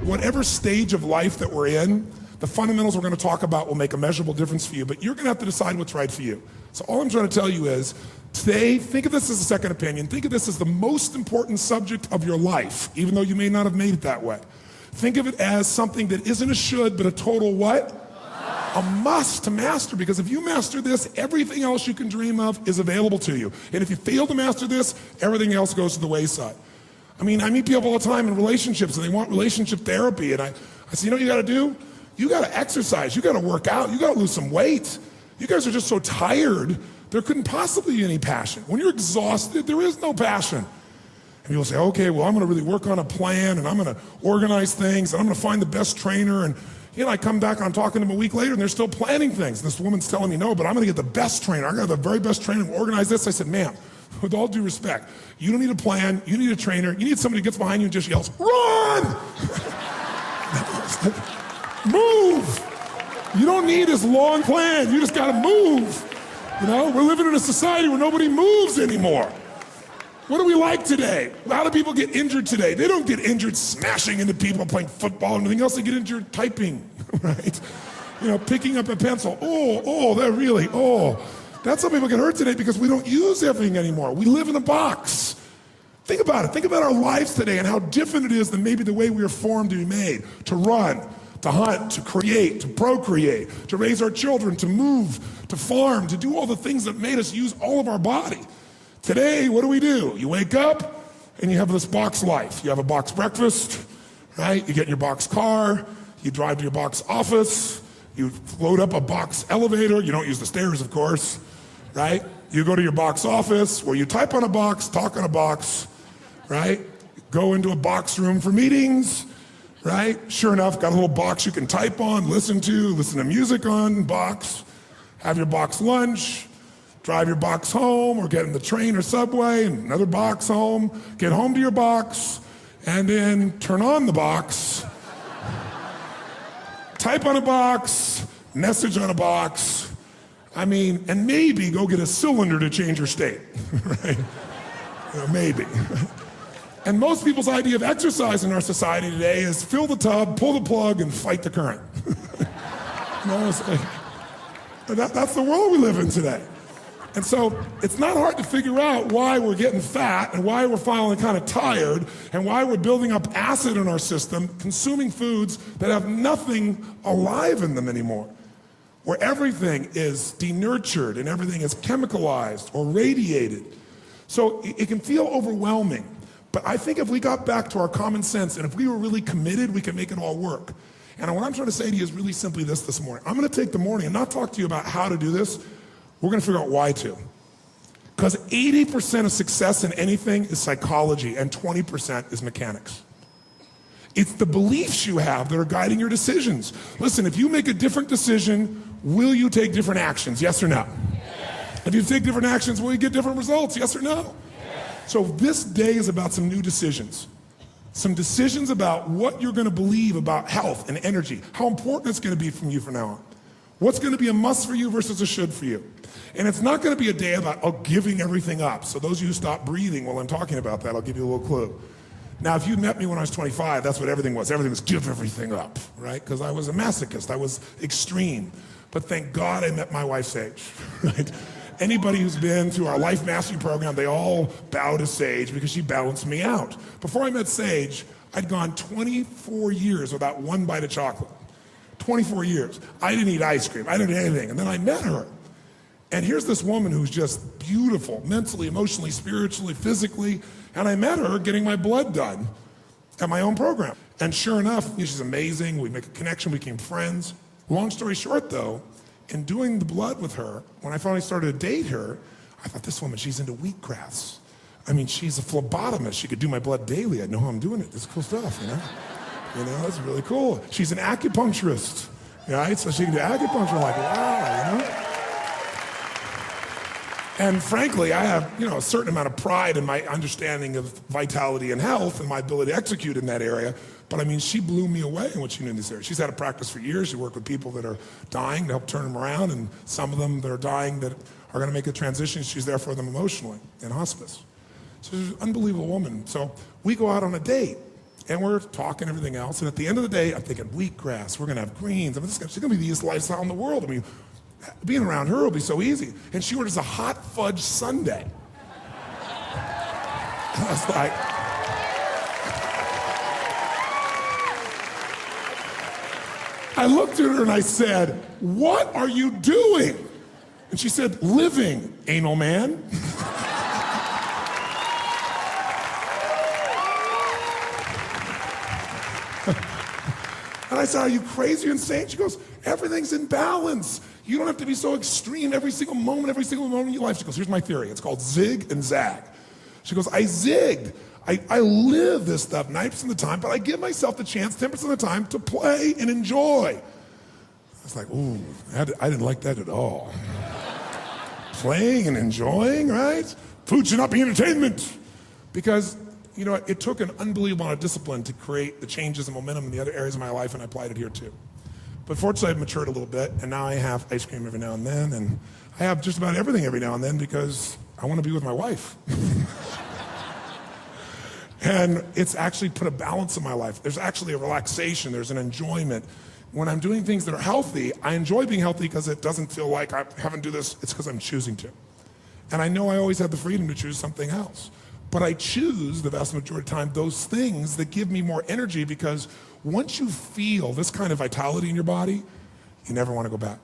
whatever stage of life that we're in, the fundamentals we're going to talk about will make a measurable difference for you, but you're going to have to decide what's right for you. So all I'm trying to tell you is, today, think of this as a second opinion. Think of this as the most important subject of your life, even though you may not have made it that way. Think of it as something that isn't a should, but a total what? A must to master, because if you master this, everything else you can dream of is available to you. And if you fail to master this, everything else goes to the wayside. I mean, I meet people all the time in relationships and they want relationship therapy, and I say, you know what you gotta do? You gotta exercise, you gotta work out, you gotta lose some weight. You guys are just so tired, there couldn't possibly be any passion. When you're exhausted, there is no passion. And people say, okay, well, I'm gonna really work on a plan and I'm gonna organize things and I'm gonna find the best trainer. And you know, I come back and I'm talking to them a week later and they're still planning things. And this woman's telling me, no, but I'm gonna get the best trainer. I'm gonna have the very best trainer and organize this. I said, ma'am, with all due respect, you don't need a plan, you need a trainer, you need somebody who gets behind you and just yells, run! Move! You don't need this long plan, you just gotta move. You know, we're living in a society where nobody moves anymore. What do we like today? How do people get injured today? They don't get injured smashing into people, playing football and anything else. They get injured typing, right? You know, picking up a pencil. That's how people get hurt today, because we don't use everything anymore. We live in a box. Think about it. Think about our lives today and how different it is than maybe the way we were formed to be made, to run, to hunt, to create, to procreate, to raise our children, to move, to farm, to do all the things that made us use all of our body. Today, what do? You wake up and you have this box life. You have a box breakfast, right? You get in your box car, you drive to your box office, you load up a box elevator. You don't use the stairs, of course, right? You go to your box office where you type on a box, talk on a box, right? Go into a box room for meetings, right? Sure enough, got a little box you can type on, listen to music on, box, have your box lunch, drive your box home, or get in the train or subway, and another box home, get home to your box, and then turn on the box, type on a box, message on a box, and maybe go get a cylinder to change your state, right? Maybe. And most people's idea of exercise in our society today is fill the tub, pull the plug, and fight the current. That's the world we live in today. And so it's not hard to figure out why we're getting fat and why we're feeling kind of tired and why we're building up acid in our system, consuming foods that have nothing alive in them anymore, where everything is denurtured and everything is chemicalized or radiated. So it can feel overwhelming. But I think if we got back to our common sense and if we were really committed, we could make it all work. And what I'm trying to say to you is really simply this morning. I'm gonna take the morning and not talk to you about how to do this. We're gonna figure out why to. Because 80% of success in anything is psychology and 20% is mechanics. It's the beliefs you have that are guiding your decisions. Listen, if you make a different decision, will you take different actions, yes or no? Yes. If you take different actions, will you get different results, yes or no? Yes. So this day is about some new decisions. Some decisions about what you're gonna believe about health and energy, how important it's gonna be from you from now on. What's gonna be a must for you versus a should for you. And it's not gonna be a day about giving everything up. So those of you who stop breathing while I'm talking about that, I'll give you a little clue. Now, if you met me when I was 25, that's what everything was. Everything was give everything up, right? Because I was a masochist, I was extreme. But thank God I met my wife, Sage, right? Anybody who's been through our Life Mastery program, they all bow to Sage because she balanced me out. Before I met Sage, I'd gone 24 years without one bite of chocolate. 24 years. I didn't eat ice cream, I didn't eat anything. And then I met her. And here's this woman who's just beautiful, mentally, emotionally, spiritually, physically. And I met her getting my blood done at my own program. And sure enough, she's amazing. We make a connection, we became friends. Long story short though, in doing the blood with her, when I finally started to date her, I thought, this woman, she's into wheatgrass. She's a phlebotomist. She could do my blood daily. I know how I'm doing it. This is cool stuff, you know? It's really cool. She's an acupuncturist, right? So she can do acupuncture. I'm like, wow, you know? And frankly, I have, a certain amount of pride in my understanding of vitality and health and my ability to execute in that area. But she blew me away in what she knew in this area. She's had a practice for years. She worked with people that are dying to help turn them around, and some of them that are dying that are gonna make a transition. She's there for them emotionally in hospice. So she's an unbelievable woman. So we go out on a date, And we're talking everything else. And at the end of the day, I'm thinking wheatgrass, we're gonna have greens. I mean, she's gonna be the easiest lifestyle in the world. I mean, being around her will be so easy. And she orders a hot fudge sundae. I was like, I looked at her and I said, "What are you doing?" And she said, "Living, anal man." And I said, "Are you crazy or insane?" She goes, "Everything's in balance. You don't have to be so extreme every single moment of your life." She goes, "Here's my theory. It's called zig and zag." She goes, "I zigged. I live this stuff 90% of the time, but I give myself the chance 10% of the time to play and enjoy." I was like, ooh, I didn't like that at all. Playing and enjoying, right? Food should not be entertainment. Because, you know, it took an unbelievable amount of discipline to create the changes and momentum in the other areas of my life, and I applied it here too. But fortunately, I've matured a little bit, and now I have ice cream every now and then, and I have just about everything every now and then because I want to be with my wife. And it's actually put a balance in my life. There's actually a relaxation, there's an enjoyment. When I'm doing things that are healthy, I enjoy being healthy because it doesn't feel like I haven't do this, it's because I'm choosing to. And I know I always have the freedom to choose something else. But I choose the vast majority of the time those things that give me more energy, because once you feel this kind of vitality in your body, you never want to go back.